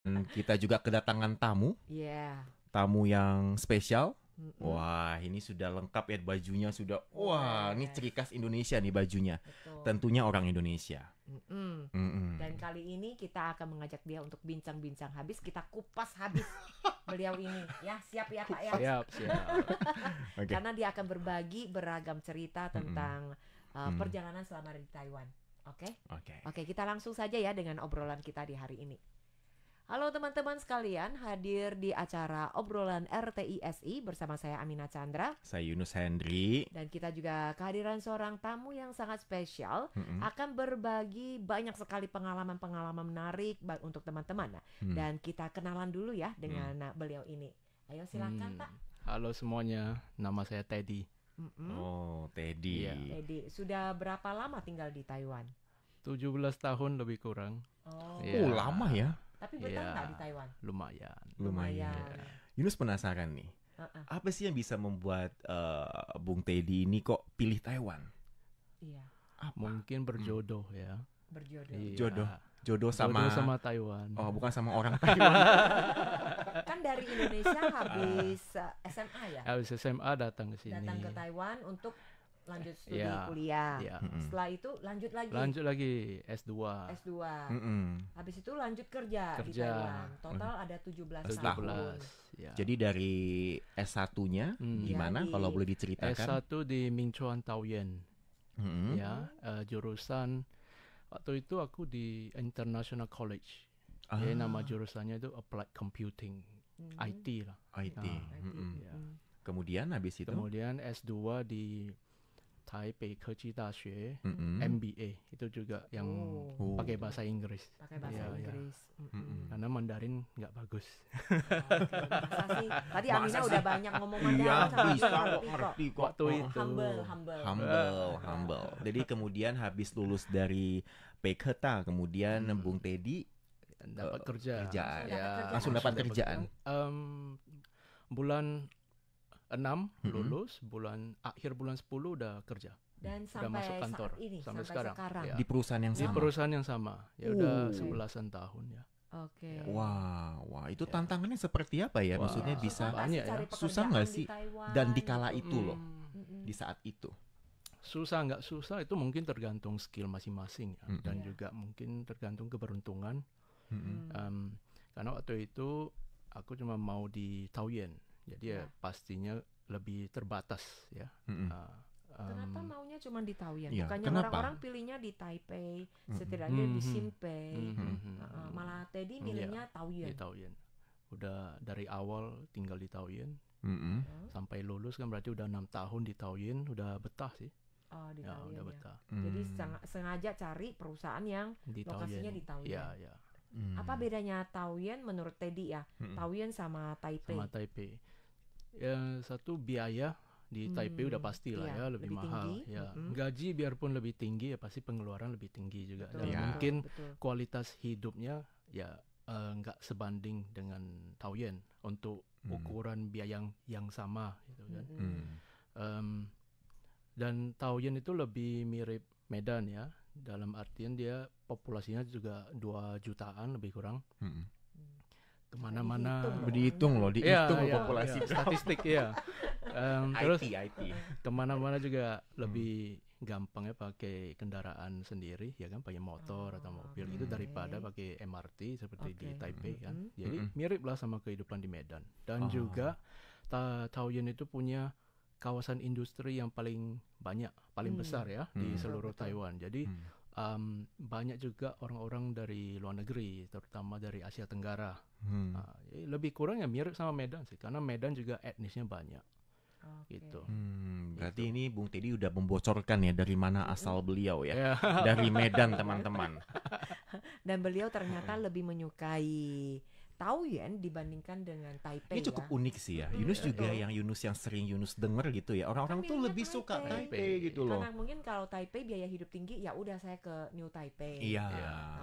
Dan kita juga kedatangan tamu, Iya. tamu yang spesial. Mm-mm. Wah, ini sudah lengkap ya bajunya sudah. Wah, ini Yes. ciri khas Indonesia nih bajunya. Betul. Tentunya orang Indonesia. Mm-mm. Mm-mm. Dan kali ini kita akan mengajak dia untuk bincang-bincang habis, kita kupas habis beliau ini. Ya, siap ya Pak ya. Siap, siap. Oke. Karena dia akan berbagi beragam cerita tentang perjalanan selama di Taiwan. Oke? Oke. Oke, kita langsung saja ya dengan obrolan kita di hari ini. Halo teman-teman sekalian, hadir di acara obrolan RTISI bersama saya Amina Chandra. Saya Yunus Hendri. Dan kita juga kehadiran seorang tamu yang sangat spesial, akan berbagi banyak sekali pengalaman-pengalaman menarik untuk teman-teman. Dan kita kenalan dulu ya dengan beliau ini. Ayo silakan Pak. Halo semuanya, nama saya Teddy. Oh, Teddy. Iya. Jadi sudah berapa lama tinggal di Taiwan? 17 tahun lebih kurang. Oh, Iya. Oh, lama ya. tapi betah Iya. nggak di Taiwan? Lumayan. Lumayan. Yunus penasaran nih. Uh-uh. Apa sih yang bisa membuat Bung Teddy ini kok pilih Taiwan? Iya, Apa? Mungkin berjodoh ya. berjodoh. Iya. Jodoh Jodoh sama sama Taiwan. Oh, bukan sama orang Taiwan. Kan dari Indonesia habis SMA ya, Habis SMA datang ke sini. datang ke Taiwan untuk lanjut studi Iya. kuliah. Iya. Setelah itu lanjut lagi Lanjut lagi S2. S2. Mm-mm. Habis itu lanjut kerja di Kerja. Taiwan. Total ada 17 tahun. 17. Ya. Jadi dari S1-nya gimana Jadi kalau boleh diceritakan? S1 di Mingchuan Taoyuan. Mm-mm. Ya, jurusan waktu itu aku di International College. Ah, Ya, nama jurusannya itu Applied Computing, IT lah. IT. Mm-mm. Ya. Kemudian habis itu Kemudian S2 di Taipei Keji Daxue, Mm-mm. MBA itu juga yang Oh. pakai bahasa Inggris. Pakai bahasa Iya, iya. Inggris. Karena Mandarin nggak bagus. Oke, masa sih? Tadi Masa Amina sih? udah banyak ngomong Iya, Mandarin sama bisa dia kok ngerti kok. Waktu itu. Humble. Humble. Jadi kemudian habis lulus dari Peketa, kemudian Bung Teddy Dapat kerja. kerjaan. Ya, Langsung dapat kerjaan. Bulan 6 lulus, akhir bulan 10 udah kerja. Dan Udah sampai masuk kantor. saat ini, Sampai sekarang. sekarang. Ya. Di perusahaan yang Di sama. perusahaan yang sama. Ya udah 11-an tahun ya. Oke. Wah, itu tantangannya seperti apa ya? Wah, Maksudnya bisa banyak ya. Susah nggak sih? Dan di kala itu loh, Mm-mm. di saat itu. Susah nggak susah itu mungkin tergantung skill masing-masing ya. Dan Iya. juga mungkin tergantung keberuntungan. Mm-mm. Karena waktu itu aku cuma mau di Taoyuan, jadi ya pastinya lebih terbatas ya. Mm-mm. Kenapa maunya cuma di Taoyuan? Iya, Bukannya kenapa? orang-orang pilihnya di Taipei, setidaknya di Xinpei. Mhm. Malah Teddy milihnya Di Taoyuan. Taoyuan. Udah dari awal tinggal di Taoyuan Mm-mm. sampai lulus kan berarti udah 6 tahun di Taoyuan, udah betah sih. Oh, di Ya, Taoyuan udah ya. betah. Jadi sengaja cari perusahaan yang Di lokasinya Taoyuan. di Taoyuan. Ya, ya. Apa bedanya Taoyuan menurut Teddy ya? Taoyuan sama Taipei. Sama Taipei. Ya, satu biaya di Taipei udah pasti lah Iya, ya lebih lebih mahal tinggi. ya. Gaji biarpun lebih tinggi ya pasti pengeluaran lebih tinggi juga. Betul, Dan Ya. mungkin betul. kualitas hidupnya ya nggak sebanding dengan Taoyuan untuk ukuran biaya yang sama gitu kan. Dan Taoyuan itu lebih mirip Medan ya, dalam artian dia populasinya juga 2 jutaan lebih kurang. Kemana-mana Dihitung loh, dihitung loh populasi. statistik ya. Terus IT. kemana-mana juga lebih gampang ya pakai kendaraan sendiri ya kan, pakai motor atau mobil itu daripada pakai MRT seperti di Taipei kan. Jadi mirip lah sama kehidupan di Medan. Dan juga Taoyuan itu punya kawasan industri yang paling banyak, paling besar ya di seluruh Taiwan. Jadi banyak juga orang-orang dari luar negeri, terutama dari Asia Tenggara. Jadi lebih kurang ya mirip sama Medan sih, karena Medan juga etnisnya banyak. Gitu. Berarti ini Bung Teddy udah membocorkan ya dari mana asal beliau ya. Ya. Dari Medan teman-teman. Dan beliau ternyata lebih menyukai Taoyuan dibandingkan dengan Taipei. Ini cukup ya. unik sih ya. Yunus juga yang sering Yunus denger gitu ya. Orang-orang tuh Milihnya lebih suka Taipei. Taipei gitu loh. Karena mungkin kalau Taipei biaya hidup tinggi, ya udah saya ke New Taipei. Iya,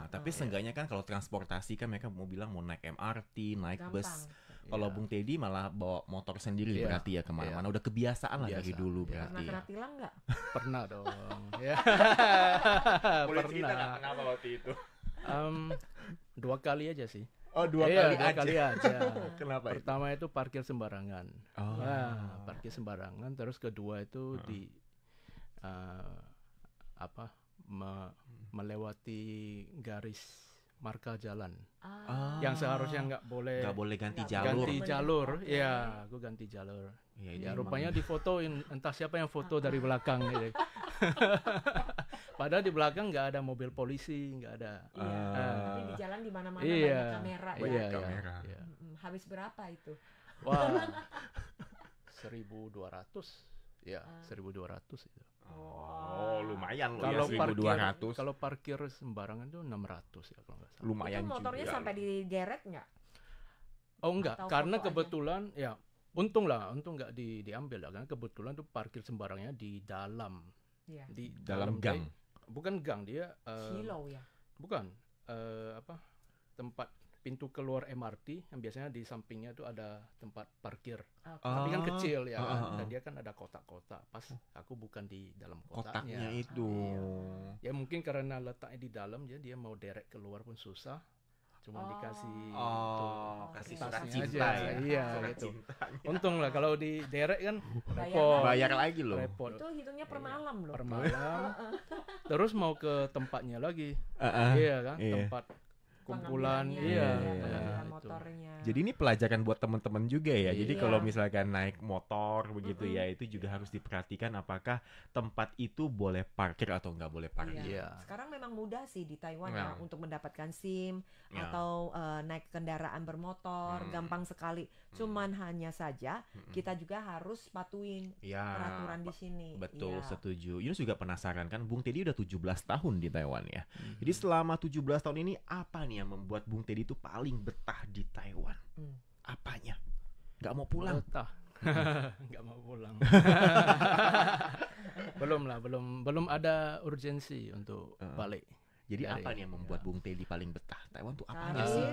tapi seenggaknya kan kalau transportasi kan mereka mau bilang mau naik MRT, naik Gampang. bus. Kalau Bung Teddy malah bawa motor sendiri Iya. berarti ya kemana-mana. Udah kebiasaan lah dari Biasa. dulu Iya. berarti Pernah ya. kena tilang nggak? Pernah dong. Ya. Boleh cerita nggak Pernah. kenapa waktu itu? 2 kali aja sih. Oh, dua Iya, kali dua aja. kali aja. Kenapa itu? Pertama itu parkir sembarangan. Oh. Parkir sembarangan. Terus kedua itu di apa melewati garis marka jalan yang seharusnya nggak boleh ganti jalur. ganti jalur. Ya, aku ganti jalur. Ya, Ya, rupanya difotoin, entah siapa yang foto dari belakang gitu. Padahal di belakang nggak ada mobil polisi, nggak ada. Iya. Tapi di jalan di mana-mana Iya. banyak kamera ya. Iya, kamera. iya. Habis berapa itu? Wah, 1.200. Ya, 1.200 itu. Oh, lumayan loh Kalau ya, parkir 1.200. kalau parkir sembarangan tuh 600 ya kalau nggak salah. Lumayan Itu motornya juga. sampai digeret nggak? Oh enggak, Atau karena foto aja? kebetulan ya untung nggak diambil lah, karena kebetulan tuh parkir sembarangnya di dalam, Iya. di Dalam gang. bukan gang dia, Silo ya. bukan tempat pintu keluar MRT yang biasanya di sampingnya tuh ada tempat parkir, Oke. tapi kan kecil ya kan, ah. dan dia kan ada kotak-kotak. Pas aku bukan di dalam Kotaknya kotaknya. itu. Ya mungkin karena letaknya di dalam, jadi dia mau derek keluar pun susah. Cuma dikasih Kasih Oke. surat Kasih cinta aja. ya. Iya, Surat gitu. cintanya. Untung lah kalau di derek kan Bayar repot. Bayar lagi loh. Repot. Itu hitungnya per malam loh. Per malam. Terus mau ke tempatnya lagi. Heeh. Iya kan, Iya. tempat kumpulan. Pengambilannya, Iya. pengambilan itu. motornya. Jadi ini pelajaran buat teman-teman juga ya. Jadi Iya. kalau misalkan naik motor begitu ya, itu juga harus diperhatikan apakah tempat itu boleh parkir atau nggak boleh parkir. Iya. Sekarang memang mudah sih di Taiwan Ya. ya untuk mendapatkan SIM Ya. atau naik kendaraan bermotor, gampang sekali. Cuman hanya saja kita juga harus patuhin Ya, peraturan di sini. betul, Iya. setuju. Yunus juga penasaran kan, Bung Teddy udah 17 tahun di Taiwan ya. Jadi selama 17 tahun ini apa nih yang membuat Bung Teddy itu paling betah di Taiwan? Apanya? Nggak mau pulang? Betah. Nggak mau pulang. belum ada urgensi untuk balik. Jadi Dari- apa nih yang membuat Bung Teddy paling betah? Taiwan tuh apanya Karir. sih?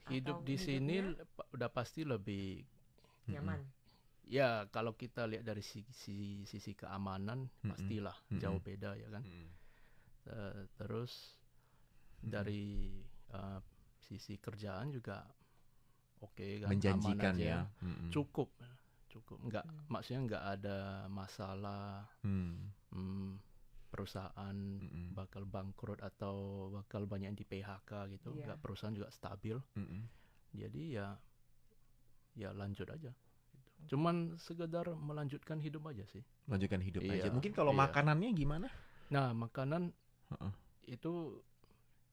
Hidup Atau di sini hidupnya? udah pasti lebih, Nyaman. ya kalau kita lihat dari sisi keamanan pastilah jauh beda ya kan. Terus dari sisi kerjaan juga oke kan, Menjanjikan aman aja. ya. Cukup nggak, maksudnya nggak ada masalah perusahaan bakal bangkrut atau bakal banyak yang di PHK gitu. Iya. Nggak, perusahaan juga stabil. Jadi ya lanjut aja gitu. Cuman sekedar melanjutkan hidup aja sih. Lanjutkan hidup aja. Iya, Mungkin kalau iya. makanannya gimana? Nah, makanan itu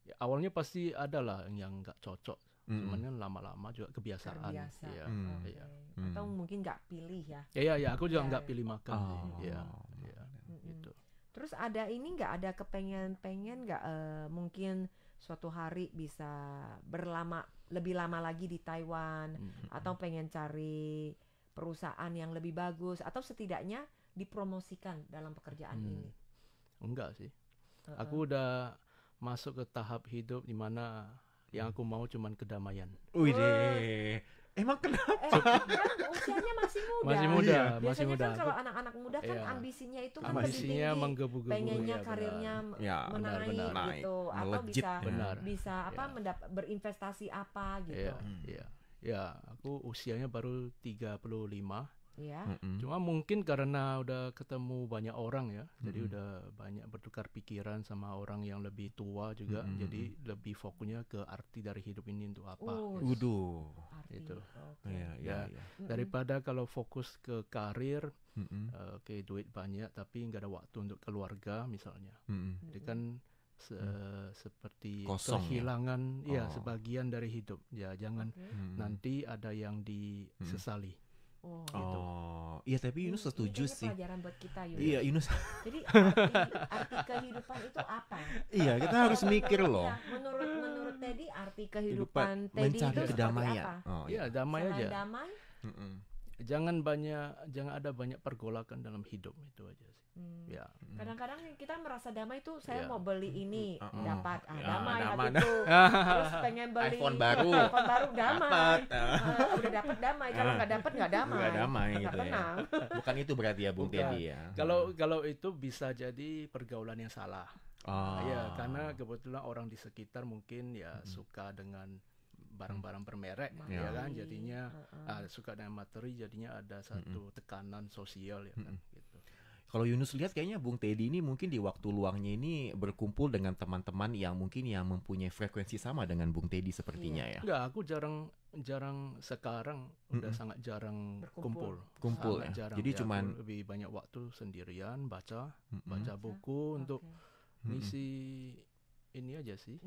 ya, awalnya pasti ada lah yang nggak cocok. Cuman kan lama-lama juga kebiasaan. Terbiasa. Iya. Oke. Iya. Atau mungkin nggak pilih ya. Ya, aku juga Iya. nggak pilih makan sih. Oh. Iya. Gitu. Terus ada ini nggak, ada kepengen nggak mungkin suatu hari bisa lebih lama lagi di Taiwan, atau pengen cari perusahaan yang lebih bagus, atau setidaknya dipromosikan dalam pekerjaan ini? Enggak sih. Aku udah masuk ke tahap hidup di mana yang aku mau cuman kedamaian. Wih deh. Emang kenapa? Kan usianya masih muda. Masih muda, Iya. masih Biasanya muda. kan kalau anak-anak muda kan Iya. ambisinya itu kan Ambisinya lebih tinggi. menggebu-gebu. Pengennya ya, karirnya Ya, menaik benar. gitu, Naik, atau melejit. bisa Benar. bisa apa Iya. berinvestasi apa gitu. Iya, iya. Ya, aku usianya baru 35. Ya. Cuma mungkin karena udah ketemu banyak orang ya, jadi udah banyak bertukar pikiran sama orang yang lebih tua juga, jadi lebih fokusnya ke arti dari hidup ini untuk apa. Waduh. Arti. Itu. Oke. Iya, iya, iya. Daripada kalau fokus ke karir, Mm-mm. oke, duit banyak tapi nggak ada waktu untuk keluarga misalnya. Mm-mm. Itu kan seperti Kosong ya? kehilangan ya Oh. sebagian dari hidup. Ya jangan nanti ada yang disesali. Oh. Oh, iya tapi Yunus Ini setuju kayaknya sih. pelajaran buat kita, Yunus. Iya, Yunus. Jadi arti kehidupan itu apa? Iya, kita harus mikir loh. Ya, menurut Teddy, arti kehidupan Teddy Mencari itu seperti kedamaian. apa? Oh, Ya damai Selain aja. damai? Mm-mm. Jangan ada banyak pergolakan dalam hidup, itu aja sih. Ya. Kadang-kadang kita merasa damai tuh, saya Iya. mau beli ini, dapat, Ya, damai damai. hati tuh. Terus pengen beli iPhone baru. iPhone baru, damai. Dapat. Udah dapat damai, kalau nggak dapat nggak damai. Nggak damai Nggak gitu ya. tenang. Bukan itu berarti ya Bung Bukan. Teddy ya. Kalau itu bisa jadi pergaulan yang salah. Oh. Ya, karena kebetulan orang di sekitar mungkin ya suka dengan barang-barang bermerek, ya kan, jadinya suka dengan materi, jadinya ada satu tekanan sosial, ya kan, gitu. Kalau Yunus lihat kayaknya Bung Teddy ini mungkin di waktu luangnya ini berkumpul dengan teman-teman yang mungkin yang mempunyai frekuensi sama dengan Bung Teddy sepertinya ya. Enggak, aku jarang sekarang udah sangat jarang kumpul ya. Jarang. Jadi Ya, cuman lebih banyak waktu sendirian baca buku untuk ngisi ini aja sih,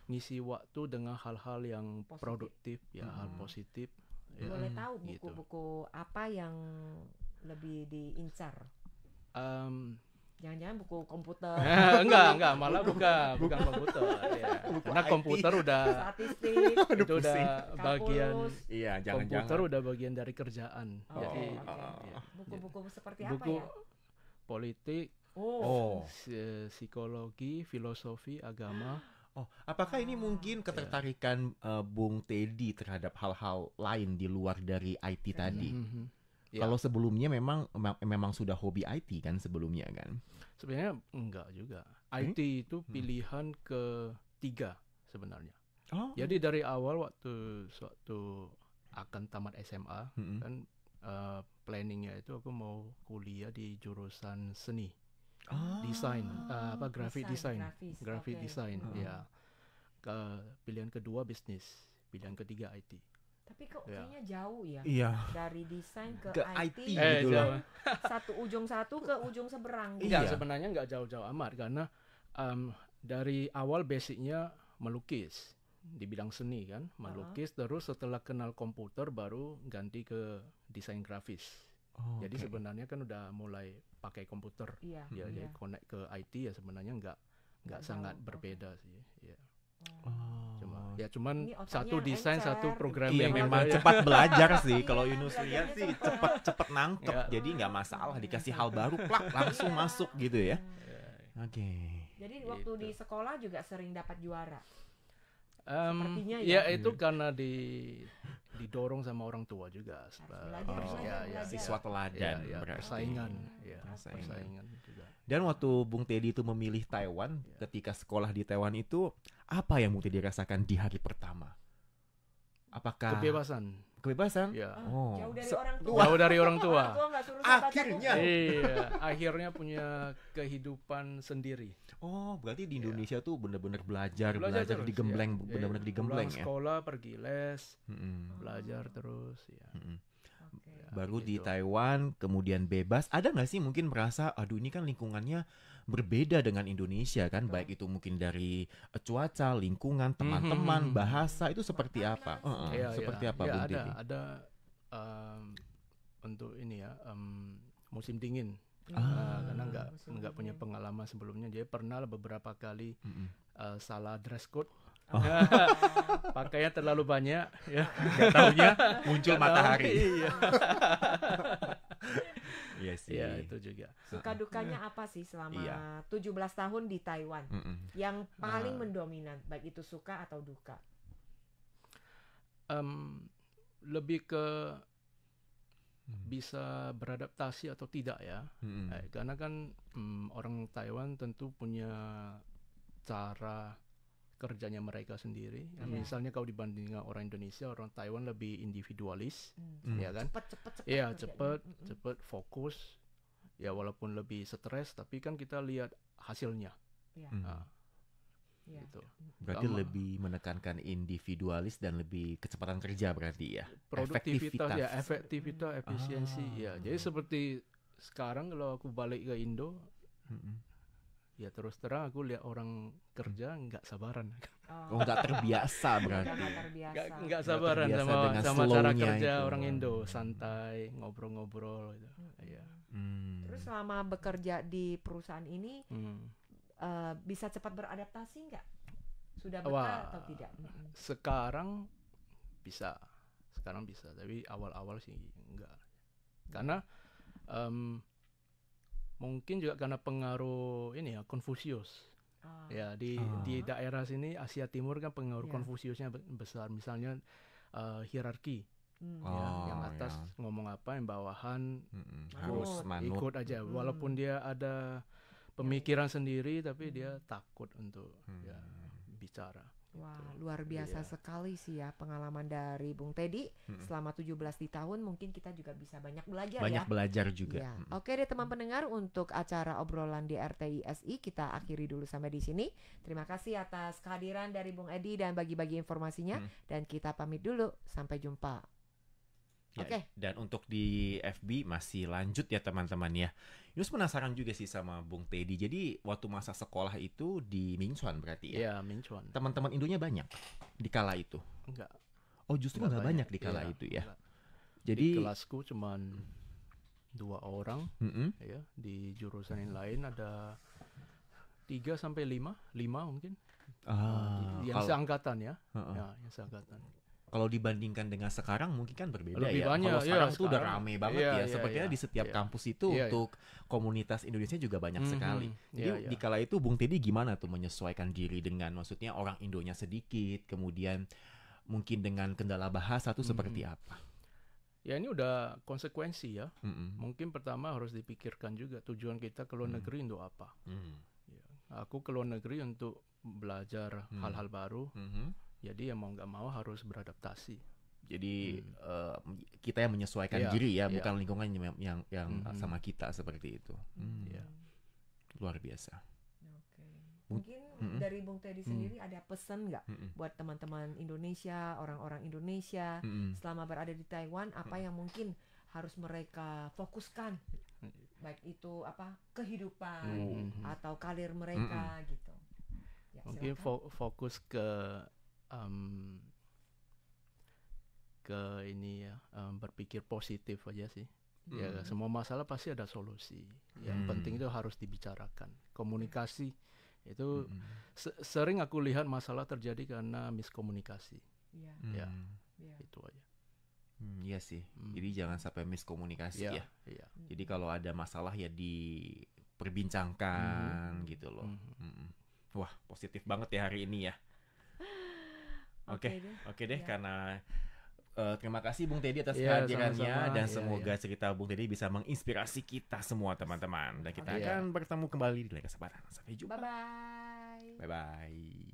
ngisi waktu dengan hal-hal yang produktif ya, hal positif. Ya. Boleh tahu Gitu. buku-buku apa yang lebih diincar? Jangan-jangan buku komputer? Enggak, malah bukan komputer. Ya. Karena komputer udah statistik, itu udah bagian. Iya, Komputer udah bagian dari kerjaan. Jadi ya. Buku-buku seperti buku apa ya? Politik, psikologi, filosofi, agama. Apakah ini mungkin ketertarikan Bung Teddy terhadap hal-hal lain di luar dari IT tadi? Ya. Kalau sebelumnya memang sudah hobi IT kan sebelumnya kan? Sebenarnya enggak juga. IT itu pilihan ketiga sebenarnya. Jadi dari awal waktu akan tamat SMA kan planningnya itu aku mau kuliah di jurusan seni, desain, graphic design, ya. Pilihan kedua bisnis, pilihan ketiga IT. Tapi kok kayaknya jauh ya? Iya. Dari desain ke IT gitu loh. Satu ujung ke ujung seberang. Iya, sebenarnya nggak jauh-jauh amat karena dari awal basicnya melukis di bidang seni kan, melukis terus setelah kenal komputer baru ganti ke desain grafis. Jadi sebenarnya kan udah mulai pakai komputer, jadi connect ke IT ya sebenarnya nggak sangat berbeda sih. Ya. Cuman satu desain satu programming. Iya, memang cepat belajar sih. Kalau Yunus lihat sih cepet nangkep. Jadi nggak masalah dikasih hal baru, plak langsung masuk gitu ya. Oke. Jadi waktu di sekolah juga sering dapat juara. Sepertinya ya itu karena didorong sama orang tua juga. Siswa teladan, persaingan juga. Dan waktu Bung Teddy itu memilih Taiwan, ketika sekolah di Taiwan itu apa yang Bung Teddy rasakan di hari pertama? Apakah kebebasan? Ya. Jauh dari orang tua. Akhirnya. Iya, akhirnya punya kehidupan sendiri. Berarti di Indonesia tuh benar-benar belajar digembleng, benar-benar digembleng ya. Sekolah, pergi les, belajar terus ya. Baru gitu. Di Taiwan kemudian bebas. Ada nggak sih mungkin merasa aduh ini kan lingkungannya berbeda dengan Indonesia kan, baik itu mungkin dari cuaca, lingkungan, teman-teman, bahasa itu seperti apa? Seperti apa Bung Teddy? Ada untuk ini ya musim dingin. Karena nggak punya pengalaman sebelumnya, jadi pernah beberapa kali salah dress code. Pakainya terlalu banyak ya, nggak taunya muncul matahari. Iya sih. Ya, itu juga. Suka dukanya apa sih selama 17 tahun di Taiwan yang paling mendominan, baik itu suka atau duka? Lebih ke bisa beradaptasi atau tidak ya. Karena kan orang Taiwan tentu punya cara kerjanya mereka sendiri. Misalnya kalau dibandingkan orang Indonesia, orang Taiwan lebih individualis, ya kan? Cepat, fokus. Ya walaupun lebih stres, tapi kan kita lihat hasilnya. Gitu. Berarti lebih menekankan individualis dan lebih kecepatan kerja berarti ya. Produktivitas, efektivitas, efisiensi. Ya, jadi seperti sekarang kalau aku balik ke Indo. Ya terus terang aku lihat orang kerja nggak sabaran. Nggak terbiasa berarti. Nggak sabaran sama cara kerja itu. Orang Indo, santai, ngobrol-ngobrol gitu. Terus selama bekerja di perusahaan ini bisa cepat beradaptasi nggak? Sudah betah atau tidak? Sekarang bisa, tapi awal-awal sih enggak. Karena mungkin juga karena pengaruh ini ya, Konfusius. Ya di daerah sini Asia Timur kan pengaruh Konfusiusnya besar. Misalnya hierarki. Yang atas ngomong apa, yang bawahan harus ikut aja. Walaupun dia ada pemikiran sendiri, tapi dia takut untuk bicara. Wah, luar biasa sekali sih ya pengalaman dari Bung Teddy selama 17 di tahun. Mungkin kita juga bisa banyak belajar Banyak belajar juga. Ya. Oke deh teman pendengar, untuk acara obrolan di RTI SI kita akhiri dulu sampai di sini. Terima kasih atas kehadiran dari Bung Edi dan bagi-bagi informasinya. Dan kita pamit dulu, sampai jumpa. Ya, Oke. Dan untuk di FB masih lanjut ya teman-teman ya. Yus penasaran juga sih sama Bung Teddy. Jadi waktu masa sekolah itu di Minchuan berarti ya? Iya, Minchuan. Teman-teman Indonya banyak di kala itu? Enggak. Oh justru nggak banyak di kala itu ya? Enggak. Jadi di kelasku cuman 2 orang, ya. Di jurusan yang lain ada 3 sampai 5 mungkin. Yang seangkatan ya. Ya, yang seangkatan. Kalau dibandingkan dengan sekarang mungkin kan berbeda lebih ya. banyak, Kalau sekarang tuh udah rame banget ya. Sepertinya di setiap iya. kampus itu untuk komunitas Indonesia juga banyak sekali. Jadi Iya. di kala itu Bung Teddy gimana tuh menyesuaikan diri dengan maksudnya orang Indonya sedikit, kemudian mungkin dengan kendala bahasa tuh seperti apa? Ya ini udah konsekuensi ya. Mungkin pertama harus dipikirkan juga tujuan kita ke luar negeri untuk apa. Ya. Aku ke luar negeri untuk belajar hal-hal baru. Jadi ya mau nggak mau harus beradaptasi. Jadi kita yang menyesuaikan diri ya, bukan lingkungan yang sama kita seperti itu. Luar biasa. Mungkin dari Bung Teddy sendiri ada pesan nggak buat teman-teman Indonesia, orang-orang Indonesia selama berada di Taiwan, apa yang mungkin harus mereka fokuskan, baik itu kehidupan atau karir mereka gitu. Ya, mungkin fokus ke ini ya, berpikir positif aja sih. Ya semua masalah pasti ada solusi. Yang penting itu harus dibicarakan. Komunikasi itu sering aku lihat masalah terjadi karena miskomunikasi. Ya, itu aja. Iya sih. Jadi jangan sampai miskomunikasi ya. Jadi kalau ada masalah ya diperbincangkan gitu loh. Wah, positif banget ya hari ini ya. Oke deh. Karena terima kasih Bung Teddy atas kehadirannya dan semoga cerita Bung Teddy bisa menginspirasi kita semua teman-teman. Dan kita akan bertemu kembali di lain kesempatan. Sampai jumpa. Bye bye. Bye bye.